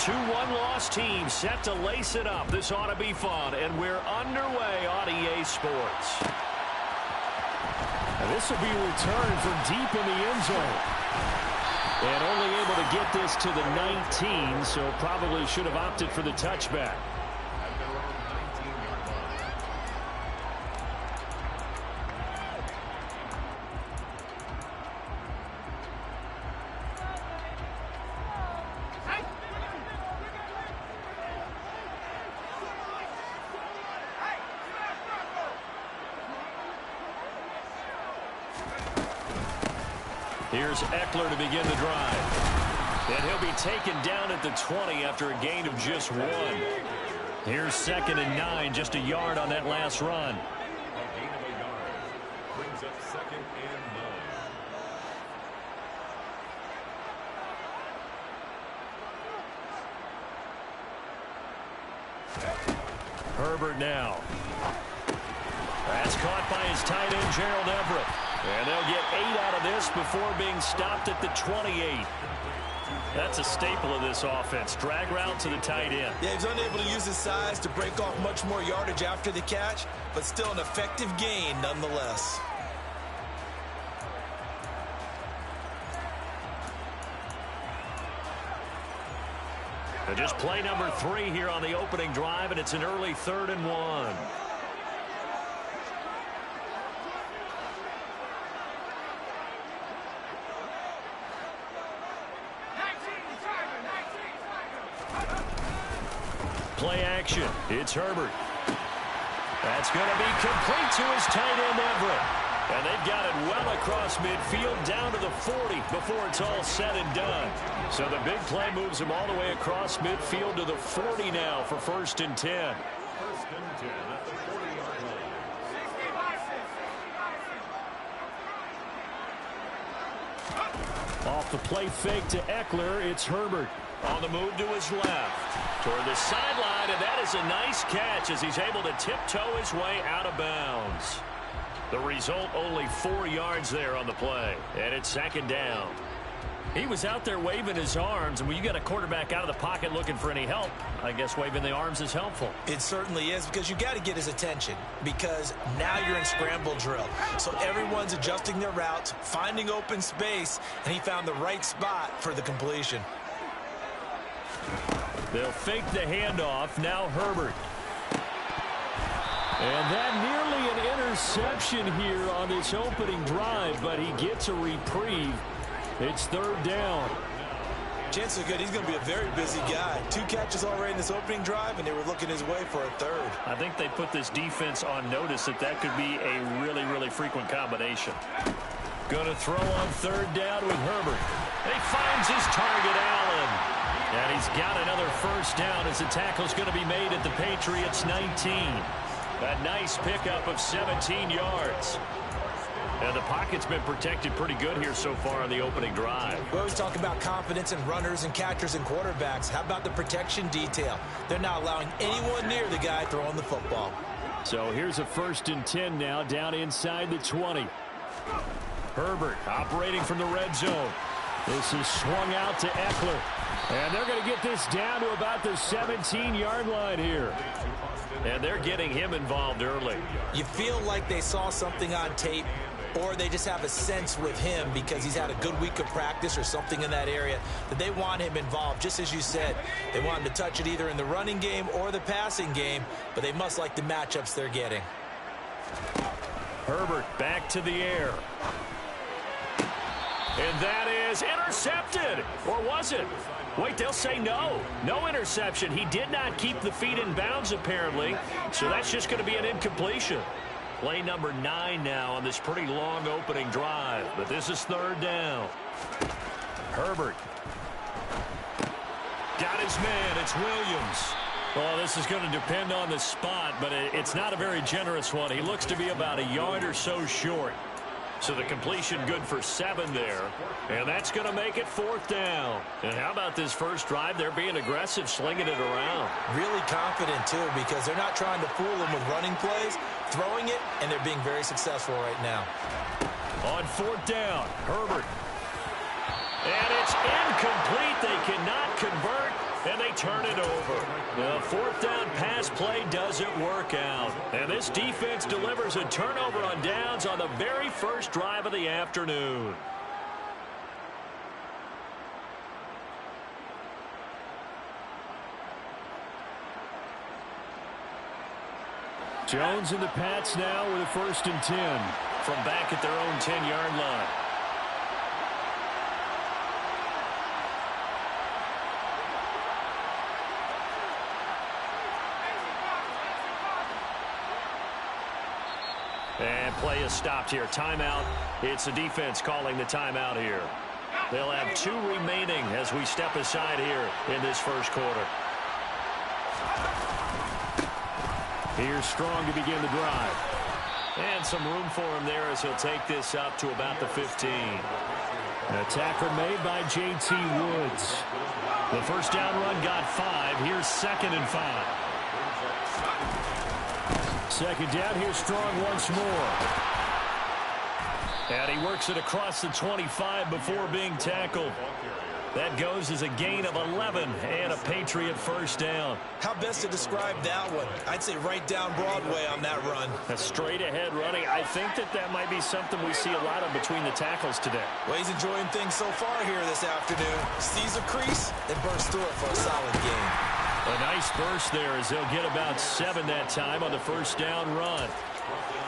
Two one-loss teams set to lace it up. This ought to be fun, and we're underway on EA Sports. And this will be a return from deep in the end zone. And only able to get this to the 19, so probably should have opted for the touchback. Here's Eckler to begin the drive. And he'll be taken down at the 20 after a gain of just 1. Here's 2nd and 9, just a yard on that last run. A gain of a yard brings up 2nd and 9. Herbert now. That's caught by his tight end, Gerald Everett. And they'll get 8 out of this before being stopped at the 28. That's a staple of this offense. Drag route to the tight end. Yeah, he's unable to use his size to break off much more yardage after the catch, but still an effective gain nonetheless. And just play number 3 here on the opening drive, and it's an early 3rd and 1. Play action. It's Herbert. That's going to be complete to his tight end, Everett. And they've got it well across midfield down to the 40 before it's all said and done. So the big play moves him all the way across midfield to the 40 now for 1st and 10. 1st and 10 at the 40-yard line. Off the play fake to Eckler, it's Herbert. On the move to his left. Toward the sideline, and that is a nice catch as he's able to tiptoe his way out of bounds. The result, only 4 yards there on the play, and it's 2nd down. He was out there waving his arms, and when you got a quarterback out of the pocket looking for any help, I guess waving the arms is helpful. It certainly is, because you got to get his attention, because now you're in scramble drill. So everyone's adjusting their routes, finding open space, and he found the right spot for the completion. They'll fake the handoff. Now Herbert. And that nearly an interception here on this opening drive, but he gets a reprieve. It's 3rd down. Chances are good. He's going to be a very busy guy. 2 catches already in this opening drive, and they were looking his way for a 3rd. I think they put this defense on notice that could be a really, really frequent combination. Going to throw on 3rd down with Herbert. He finds his target, Allen. And he's got another 1st down as the tackle's going to be made at the Patriots' 19. A nice pickup of 17 yards. And the pocket's been protected pretty good here so far on the opening drive. We always talk about confidence in runners and catchers and quarterbacks. How about the protection detail? They're not allowing anyone near the guy throwing the football. So here's a 1st and 10 now, down inside the 20. Herbert operating from the red zone. This is swung out to Eckler. And they're going to get this down to about the 17-yard line here. And they're getting him involved early. You feel like they saw something on tape, or they just have a sense with him because he's had a good week of practice or something in that area that they want him involved. Just as you said, they want him to touch it either in the running game or the passing game, but they must like the matchups they're getting. Herbert back to the air. And that is intercepted. Or was it? Wait, they'll say no. No interception. He did not keep the feet in bounds, apparently. So that's just going to be an incompletion. Play number 9 now on this pretty long opening drive. But this is 3rd down. Herbert. Got his man. It's Williams. Well, this is going to depend on the spot, but it's not a very generous one. He looks to be about a yard or so short. So the completion good for 7 there. And that's going to make it 4th down. And how about this first drive? They're being aggressive, slinging it around. Really confident, too, because they're not trying to fool them with running plays, throwing it, and they're being very successful right now. On 4th down, Herbert. And it's incomplete. They cannot convert, and they turn it over. The fourth down pass play doesn't work out. And this defense delivers a turnover on downs on the very first drive of the afternoon. Jones and the Pats now with a 1st and 10. From back at their own 10-yard line. And play is stopped here. Timeout. It's the defense calling the timeout here. They'll have 2 remaining as we step aside here in this first quarter. Here's Strong to begin the drive. And some room for him there as he'll take this up to about the 15. A tackle made by J.T. Woods. The first down run got 5. Here's 2nd and 5. 2nd down. Here's Strong once more. And he works it across the 25 before being tackled. That goes as a gain of 11 and a Patriot first down. How best to describe that one? I'd say right down Broadway on that run. A straight ahead running. I think that might be something we see a lot of between the tackles today. Well, he's enjoying things so far here this afternoon. Sees a crease and bursts through it for a solid gain. A nice burst there as they'll get about 7 that time on the first down run.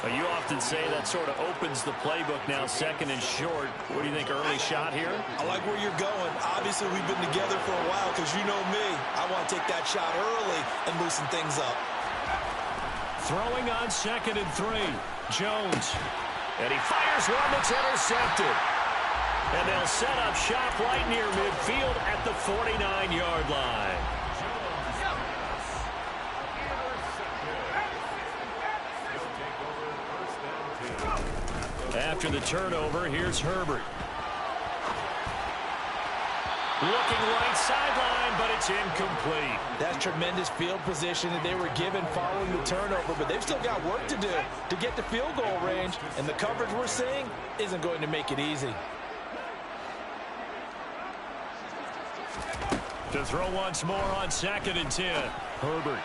You often say that sort of opens the playbook now, 2nd and short. What do you think, early shot here? I like where you're going. Obviously, we've been together for a while because you know me. I want to take that shot early and loosen things up. Throwing on 2nd and 3. Jones. And he fires one that's intercepted. And they'll set up shop right near midfield at the 49-yard line. After the turnover, here's Herbert. Looking right sideline, but it's incomplete. That's tremendous field position that they were given following the turnover, but they've still got work to do to get to field goal range, and the coverage we're seeing isn't going to make it easy. To throw once more on 2nd and 10. Herbert.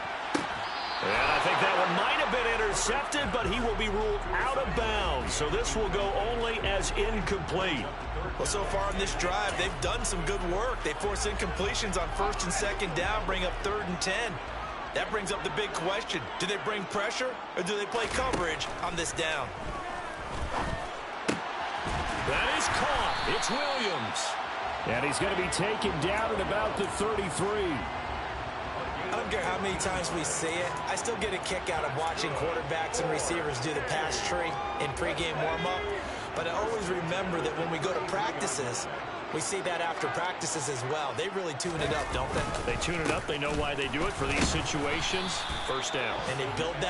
And I think that one might have been intercepted, but he will be ruled out of bounds. So this will go only as incomplete. Well, so far on this drive, they've done some good work. They force incompletions on 1st and 2nd down, bring up 3rd and 10. That brings up the big question. Do they bring pressure, or do they play coverage on this down? That is caught. It's Williams. And he's going to be taken down at about the 33. I don't care how many times we see it. I still get a kick out of watching quarterbacks and receivers do the pass tree in pregame warm-up. But I always remember that when we go to practices, we see that after practices as well. They really tune it up, don't they? They tune it up. They know why they do it for these situations. First down. And they build that